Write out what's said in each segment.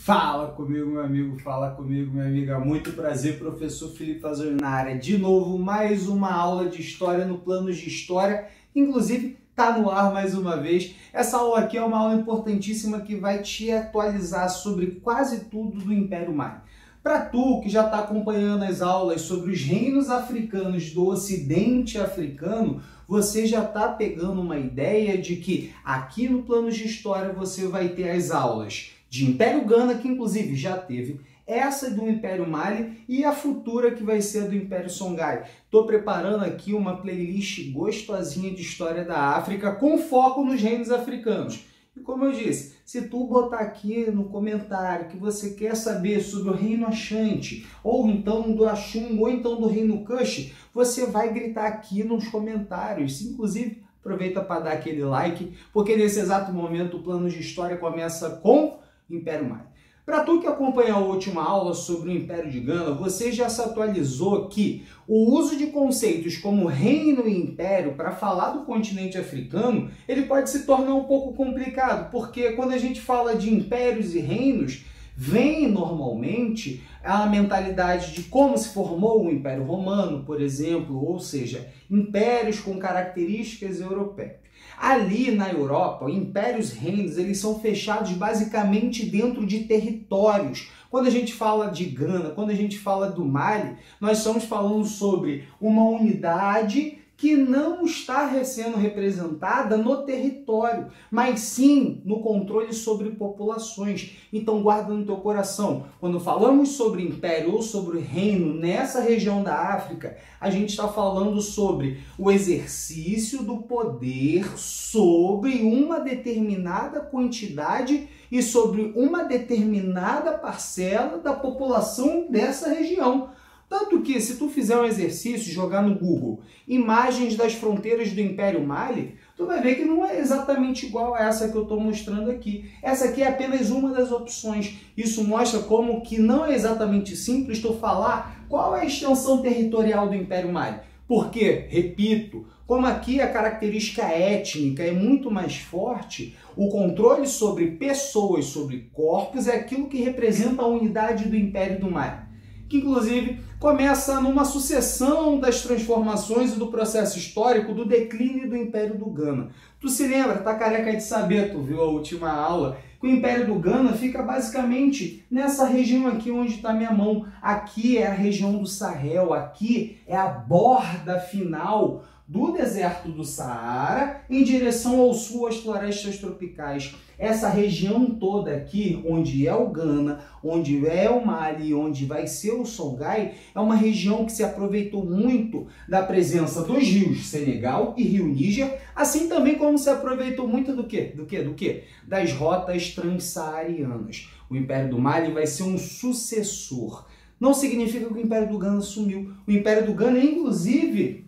Fala comigo, meu amigo, fala comigo, minha amiga. Muito prazer, professor Felipe Fazoli na área. De novo, mais uma aula de história no Planos de História. Inclusive, tá no ar mais uma vez. Essa aula aqui é uma aula importantíssima que vai te atualizar sobre quase tudo do Império Mali. Para tu que já está acompanhando as aulas sobre os reinos africanos do Ocidente africano, você já está pegando uma ideia de que aqui no Planos de História você vai ter as aulas de Império Gana, que inclusive já teve, essa do Império Mali e a futura que vai ser do Império Songhai. Estou preparando aqui uma playlist gostosinha de história da África com foco nos reinos africanos. E como eu disse, se tu botar aqui no comentário que você quer saber sobre o reino Ashanti, ou então do Ashum, ou então do reino Kush, você vai gritar aqui nos comentários. Inclusive, aproveita para dar aquele like, porque nesse exato momento o Plano de História começa com Império Mali. Para tu que acompanhou a última aula sobre o Império de Gana, você já se atualizou que o uso de conceitos como reino e império para falar do continente africano, ele pode se tornar um pouco complicado, porque quando a gente fala de impérios e reinos, vem normalmente a mentalidade de como se formou o Império Romano, por exemplo, ou seja, impérios com características europeias. Ali na Europa, impérios reinos, eles são fechados basicamente dentro de territórios. Quando a gente fala de Gana, quando a gente fala do Mali, nós estamos falando sobre uma unidade que não está sendo representada no território, mas sim no controle sobre populações. Então guarda no teu coração, quando falamos sobre império ou sobre reino nessa região da África, a gente está falando sobre o exercício do poder sobre uma determinada quantidade e sobre uma determinada parcela da população dessa região. Tanto que, se tu fizer um exercício, jogar no Google imagens das fronteiras do Império Mali, tu vai ver que não é exatamente igual a essa que eu estou mostrando aqui. Essa aqui é apenas uma das opções. Isso mostra como que não é exatamente simples tu falar qual é a extensão territorial do Império Mali. Porque, repito, como aqui a característica étnica é muito mais forte, o controle sobre pessoas, sobre corpos, é aquilo que representa a unidade do Império do Mali, que inclusive começa numa sucessão das transformações e do processo histórico do declínio do Império do Gana. Tu se lembra, tá careca de saber, tu viu a última aula, que o Império do Gana fica basicamente nessa região aqui onde está minha mão. Aqui é a região do Sahel, aqui é a borda final do deserto do Saara em direção ao sul, às florestas tropicais. Essa região toda aqui, onde é o Gana, onde é o Mali, onde vai ser o Songhai, é uma região que se aproveitou muito da presença dos rios Senegal e Rio Níger, assim também como se aproveitou muito do quê? Das rotas transsaarianas. O Império do Mali vai ser um sucessor. Não significa que o Império do Gana sumiu. O Império do Gana, inclusive,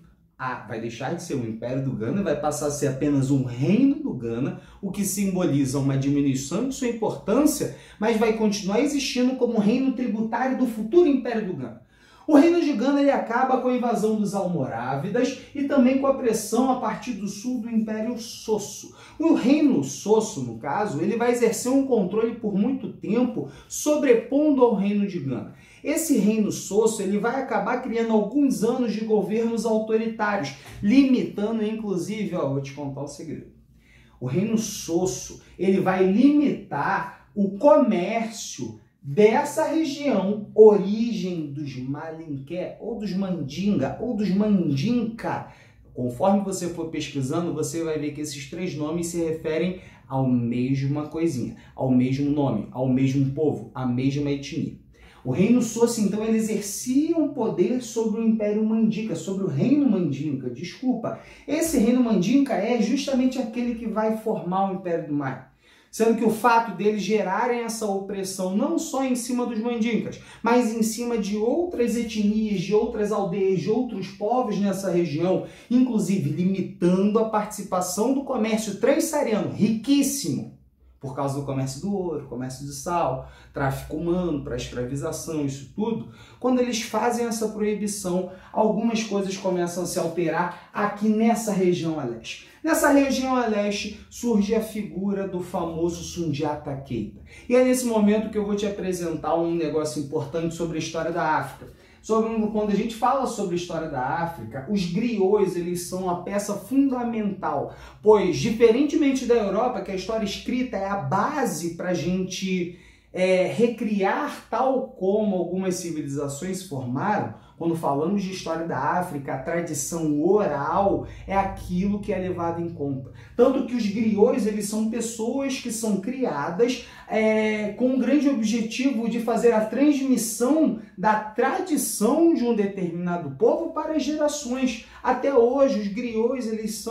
vai deixar de ser o Império do Gana, vai passar a ser apenas um reino do Gana, o que simboliza uma diminuição de sua importância, mas vai continuar existindo como reino tributário do futuro Império do Gana. O reino de Gana ele acaba com a invasão dos Almorávidas e também com a pressão a partir do sul do Império Sosso. O reino Sosso, no caso, ele vai exercer um controle por muito tempo, sobrepondo ao reino de Gana. Esse reino Sosso ele vai acabar criando alguns anos de governos autoritários, limitando, inclusive, vou te contar um segredo. O reino Sosso ele vai limitar o comércio dessa região, origem dos Malinké, ou dos Mandinga, ou dos Mandinka. Conforme você for pesquisando, você vai ver que esses três nomes se referem à mesma coisinha, ao mesmo nome, ao mesmo povo, à mesma etnia. O reino Sosso, então, ele exercia um poder sobre o Império Mandinka, sobre o reino Mandinka, desculpa. Esse reino Mandinka é justamente aquele que vai formar o Império do Mali. Sendo que o fato deles gerarem essa opressão não só em cima dos Mandinkas, mas em cima de outras etnias, de outras aldeias, de outros povos nessa região, inclusive limitando a participação do comércio transsaariano, riquíssimo, por causa do comércio do ouro, comércio de sal, tráfico humano para escravização, isso tudo. Quando eles fazem essa proibição, algumas coisas começam a se alterar aqui nessa região a leste. Nessa região a leste surge a figura do famoso Sundiata Keita. E é nesse momento que eu vou te apresentar um negócio importante sobre a história da África. Quando a gente fala sobre a história da África, os griots eles são a peça fundamental, pois, diferentemente da Europa, que a história escrita é a base para a gente recriar tal como algumas civilizações se formaram. Quando falamos de história da África, a tradição oral é aquilo que é levado em conta. Tanto que os griots eles são pessoas que são criadas com o grande objetivo de fazer a transmissão da tradição de um determinado povo para as gerações. Até hoje, os griots eles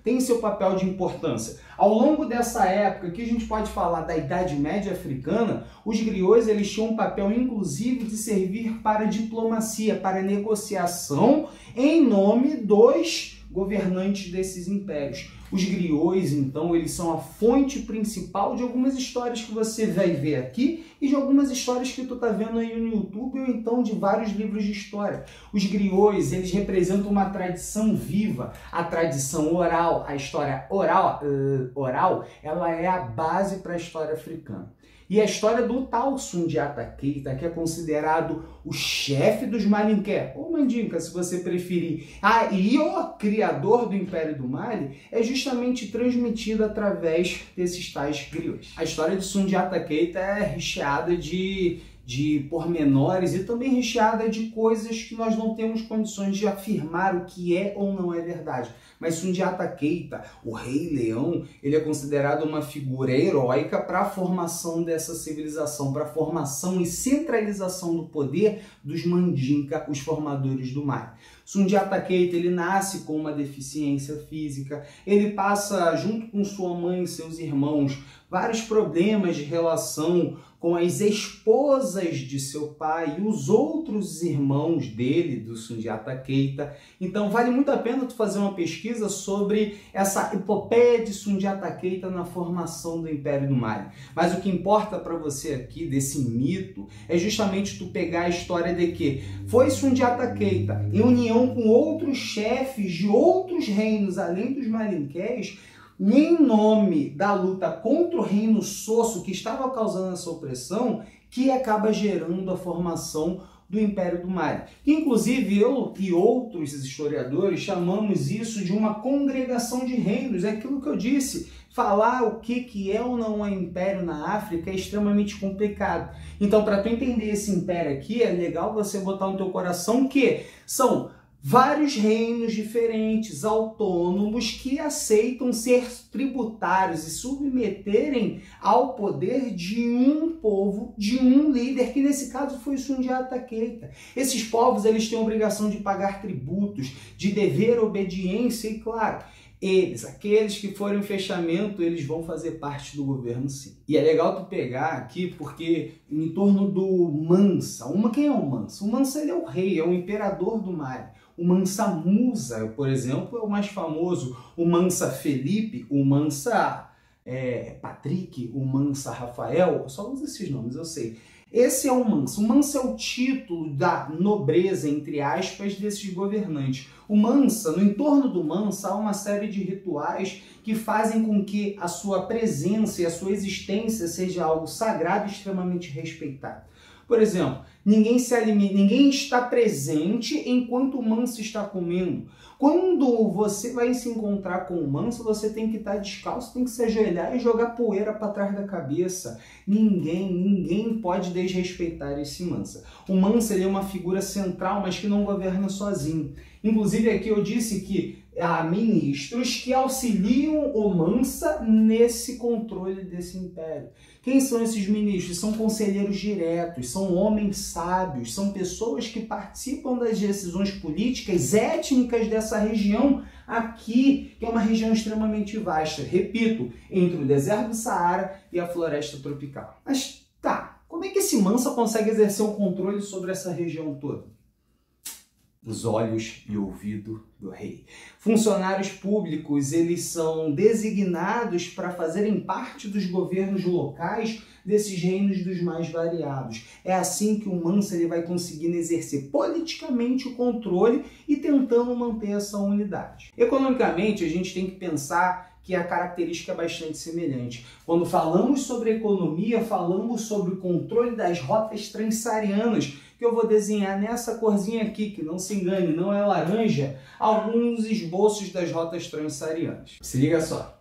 têm seu papel de importância. Ao longo dessa época, que a gente pode falar da Idade Média africana, os griots eles tinham um papel, inclusive, de servir para diplomacia, para negociação em nome dos governantes desses impérios. Os griots, então, eles são a fonte principal de algumas histórias que você vai ver aqui e de algumas histórias que tu tá vendo aí no YouTube ou então de vários livros de história. Os griots, eles representam uma tradição viva, a tradição oral, a história oral, ela é a base para a história africana. E a história do tal Sundiata Keita, que é considerado o chefe dos Malinké, ou Mandinka, se você preferir, e o criador do Império do Mali, é justamente transmitida através desses tais griots. A história de Sundiata Keita é recheada de pormenores e também recheada de coisas que nós não temos condições de afirmar o que é ou não é verdade. Mas Sundiata Keita, o Rei Leão, ele é considerado uma figura heróica para a formação dessa civilização, para a formação e centralização do poder dos Mandinka, os formadores do Mali. Sundiata Keita, ele nasce com uma deficiência física, ele passa, junto com sua mãe e seus irmãos, vários problemas de relação com as esposas de seu pai e os outros irmãos dele, do Sundiata Keita. Então vale muito a pena tu fazer uma pesquisa sobre essa epopeia de Sundiata Keita na formação do Império do Mali. Mas o que importa para você aqui, desse mito, é justamente tu pegar a história de que foi Sundiata Keita, em união com outros chefes de outros reinos, além dos Malinqués, em nome da luta contra o reino Sosso, que estava causando essa opressão, que acaba gerando a formação do Império do Mali. Inclusive, eu e outros historiadores chamamos isso de uma congregação de reinos. É aquilo que eu disse, falar o que é ou não é império na África é extremamente complicado. Então, para tu entender esse império aqui, é legal você botar no teu coração que são vários reinos diferentes, autônomos, que aceitam ser tributários e submeterem ao poder de um povo, de um líder, que nesse caso foi Sundiata Keita. Esses povos eles têm a obrigação de pagar tributos, de dever obediência e, claro, aqueles que forem fechamento, eles vão fazer parte do governo, sim. E é legal tu pegar aqui, porque em torno do Mansa, quem é o Mansa? O Mansa ele é o rei, é o imperador do Mali. O Mansa Musa, por exemplo, é o mais famoso. O Mansa Felipe, o Mansa Patrick, o Mansa Rafael, eu só uso esses nomes, eu sei. Esse é o Mansa. O Mansa é o título da nobreza, entre aspas, desses governantes. O Mansa, no entorno do Mansa, há uma série de rituais que fazem com que a sua presença e a sua existência seja algo sagrado e extremamente respeitado. Por exemplo, ninguém está presente enquanto o Mansa está comendo. Quando você vai se encontrar com o Mansa, você tem que estar descalço, tem que se ajoelhar e jogar poeira para trás da cabeça. Ninguém pode desrespeitar esse Mansa. O Mansa ele é uma figura central, mas que não governa sozinho. Inclusive aqui eu disse que há ministros que auxiliam o Mansa nesse controle desse império. Quem são esses ministros? São conselheiros diretos, são homens sábios, são pessoas que participam das decisões políticas, étnicas dessa região aqui, que é uma região extremamente vasta. Repito, entre o deserto do Saara e a floresta tropical. Mas tá, como é que esse Mansa consegue exercer um controle sobre essa região toda? os olhos e ouvido do rei. Funcionários públicos, eles são designados para fazerem parte dos governos locais desses reinos dos mais variados. É assim que o Mansa ele vai conseguindo exercer politicamente o controle e tentando manter essa unidade. Economicamente, a gente tem que pensar que a característica é bastante semelhante. Quando falamos sobre economia, falamos sobre o controle das rotas transsaarianas, que eu vou desenhar nessa corzinha aqui, que não se engane, não é laranja, alguns esboços das rotas transsaarianas. Se liga só.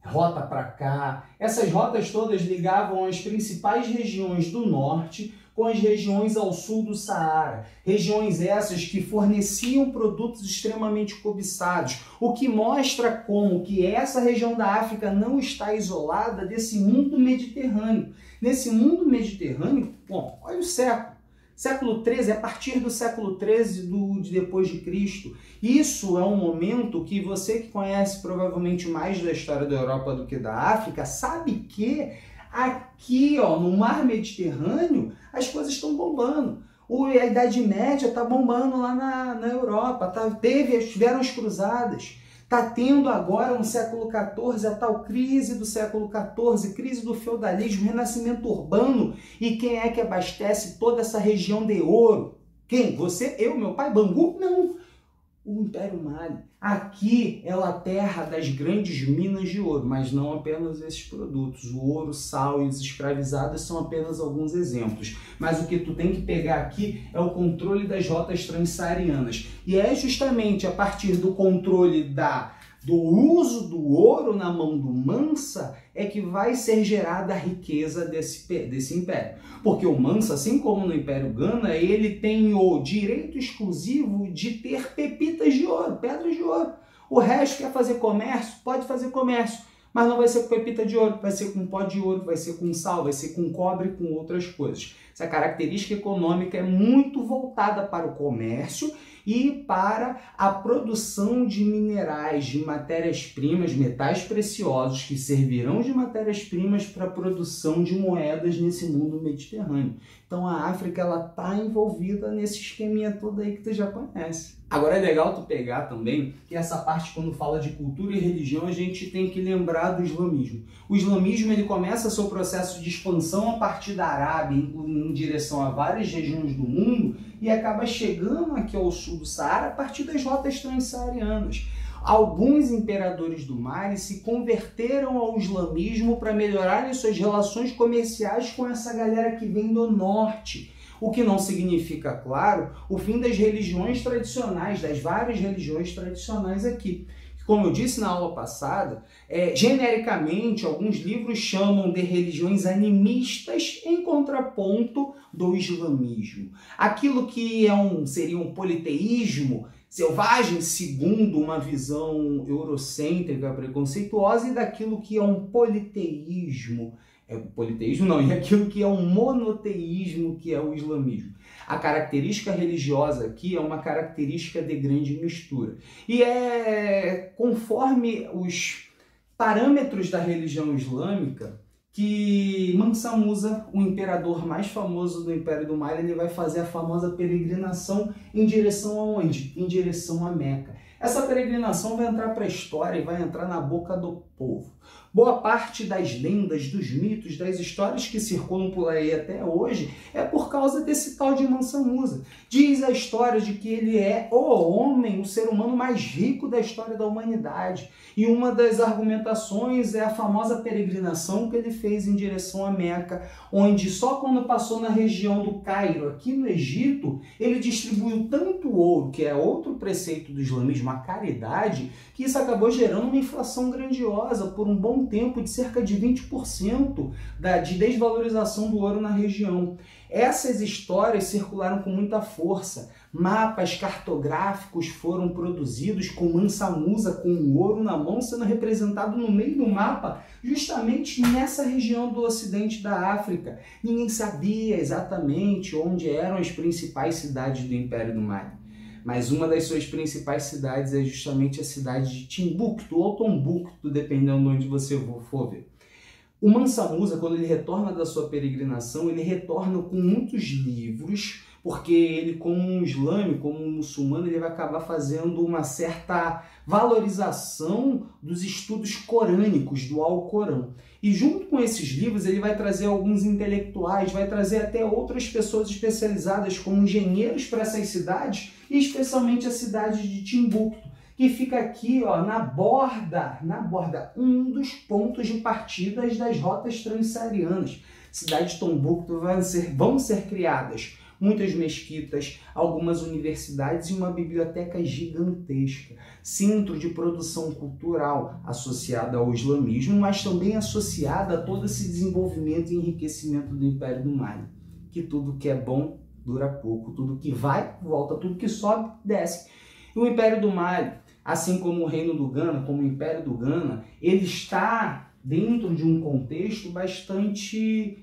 Rota para cá. Essas rotas todas ligavam as principais regiões do norte com as regiões ao sul do Saara. Regiões essas que forneciam produtos extremamente cobiçados, o que mostra como que essa região da África não está isolada desse mundo mediterrâneo. Nesse mundo mediterrâneo, bom, olha o século. Século XIII, a partir do século XIII de depois de Cristo. Isso é um momento que você que conhece provavelmente mais da história da Europa do que da África, sabe que aqui, ó, no mar Mediterrâneo, as coisas estão bombando. A Idade Média está bombando lá na Europa, tiveram as cruzadas. Está tendo agora no século XIV a tal crise do século XIV, crise do feudalismo, renascimento urbano. E quem é que abastece toda essa região de ouro? Quem? Você? Eu? Meu pai? Bangu? Não. O Império Mali. Aqui é a terra das grandes minas de ouro, mas não apenas esses produtos. O ouro, sal e os escravizados são apenas alguns exemplos. Mas o que tu tem que pegar aqui é o controle das rotas transsaarianas. E é justamente a partir do controle do uso do ouro na mão do Mansa é que vai ser gerada a riqueza desse império. Porque o Mansa, assim como no Império Gana, ele tem o direito exclusivo de ter pepitas de ouro, pedras de ouro. O resto quer fazer comércio? Pode fazer comércio, mas não vai ser com pepita de ouro, vai ser com pó de ouro, vai ser com sal, vai ser com cobre e com outras coisas. Essa característica econômica é muito voltada para o comércio e para a produção de minerais, de matérias-primas, metais preciosos que servirão de matérias-primas para a produção de moedas nesse mundo mediterrâneo. Então a África ela está envolvida nesse esqueminha todo aí que tu já conhece. Agora é legal tu pegar também que essa parte quando fala de cultura e religião a gente tem que lembrar do islamismo. O islamismo ele começa seu processo de expansão a partir da Arábia em direção a várias regiões do mundo e acaba chegando aqui ao sul do Saara a partir das rotas transsaarianas. Alguns imperadores do Mali se converteram ao islamismo para melhorarem suas relações comerciais com essa galera que vem do norte. O que não significa, claro, o fim das religiões tradicionais, das várias religiões tradicionais aqui. Como eu disse na aula passada, genericamente, alguns livros chamam de religiões animistas em contraponto do islamismo. Aquilo que seria um politeísmo selvagem, segundo uma visão eurocêntrica, preconceituosa, e daquilo que é um politeísmo. Politeísmo não, e aquilo que é um monoteísmo, que é o islamismo. A característica religiosa aqui é uma característica de grande mistura. E conforme os parâmetros da religião islâmica que Mansa Musa, o imperador mais famoso do Império do Mali, ele vai fazer a famosa peregrinação em direção aonde? Em direção a Meca. Essa peregrinação vai entrar para a história e vai entrar na boca do povo. Boa parte das lendas, dos mitos, das histórias que circulam por aí até hoje é por causa desse tal de Mansa Musa. Diz a história de que ele é o homem, o ser humano mais rico da história da humanidade. E uma das argumentações é a famosa peregrinação que ele fez em direção a Meca, onde só quando passou na região do Cairo, aqui no Egito, ele distribuiu tanto ouro, que é outro preceito do islamismo, a caridade, que isso acabou gerando uma inflação grandiosa por um bom tempo, de cerca de 20% de desvalorização do ouro na região. Essas histórias circularam com muita força. Mapas cartográficos foram produzidos com Mansa Musa, com o ouro na mão, sendo representado no meio do mapa, justamente nessa região do ocidente da África. Ninguém sabia exatamente onde eram as principais cidades do Império do Mali. Mas uma das suas principais cidades é justamente a cidade de Timbuktu ou Tombuktu, dependendo de onde você for ver. O Mansa Musa, quando ele retorna da sua peregrinação, ele retorna com muitos livros, porque ele, como um islâmico, como um muçulmano, ele vai acabar fazendo uma certa valorização dos estudos corânicos, do Alcorão. E junto com esses livros ele vai trazer alguns intelectuais, vai trazer até outras pessoas especializadas como engenheiros para essas cidades, e especialmente a cidade de Timbuktu, que fica aqui, ó, na borda, um dos pontos de partida das rotas transsaarianas. Cidade de Timbuktu vão ser criadas muitas mesquitas, algumas universidades e uma biblioteca gigantesca, centro de produção cultural associada ao islamismo, mas também associada a todo esse desenvolvimento e enriquecimento do Império do Mali, que tudo que é bom dura pouco, tudo que vai, volta, tudo que sobe, desce. E o Império do Mali, assim como o Reino do Ghana, como o Império do Ghana, ele está dentro de um contexto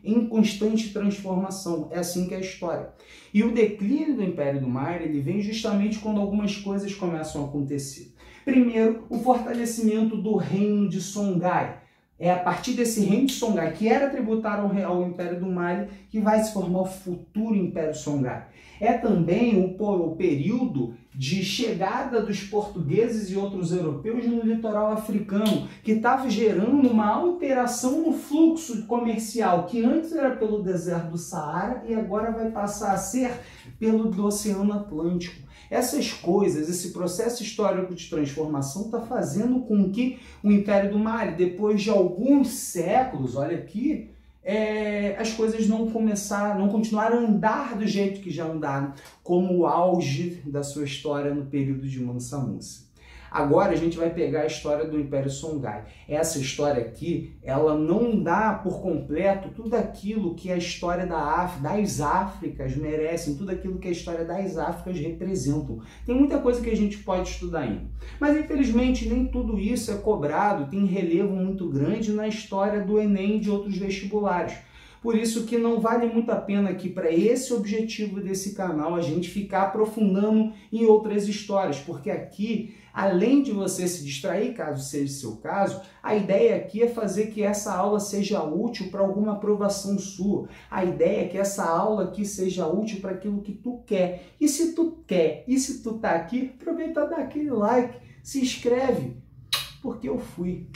em constante transformação. É assim que é a história. E o declínio do Império do Mali, ele vem justamente quando algumas coisas começam a acontecer. Primeiro, o fortalecimento do Reino de Songhai. É a partir desse Reino de Songhai, que era tributário ao Império do Mali, que vai se formar o futuro Império Songhai. É também o período de chegada dos portugueses e outros europeus no litoral africano, que estava gerando uma alteração no fluxo comercial, que antes era pelo deserto do Saara e agora vai passar a ser pelo do Oceano Atlântico. Essas coisas, esse processo histórico de transformação está fazendo com que o Império do Mali, depois de alguns séculos, olha aqui, as coisas não continuaram a andar do jeito que já andaram, como o auge da sua história no período de Mansa Musa. Agora a gente vai pegar a história do Império Songhai. Essa história aqui, ela não dá por completo tudo aquilo que a história das Áfricas merecem, tudo aquilo que a história das Áfricas representam. Tem muita coisa que a gente pode estudar ainda. Mas infelizmente nem tudo isso é cobrado, tem relevo muito grande na história do Enem e de outros vestibulares. Por isso que não vale muito a pena aqui, para esse objetivo desse canal, a gente ficar aprofundando em outras histórias, porque aqui, além de você se distrair, caso seja o seu caso, a ideia aqui é fazer que essa aula seja útil para alguma aprovação sua. A ideia é que essa aula aqui seja útil para aquilo que tu quer. E se tu quer, e se tu tá aqui, aproveita e dá aquele like, se inscreve, porque eu fui.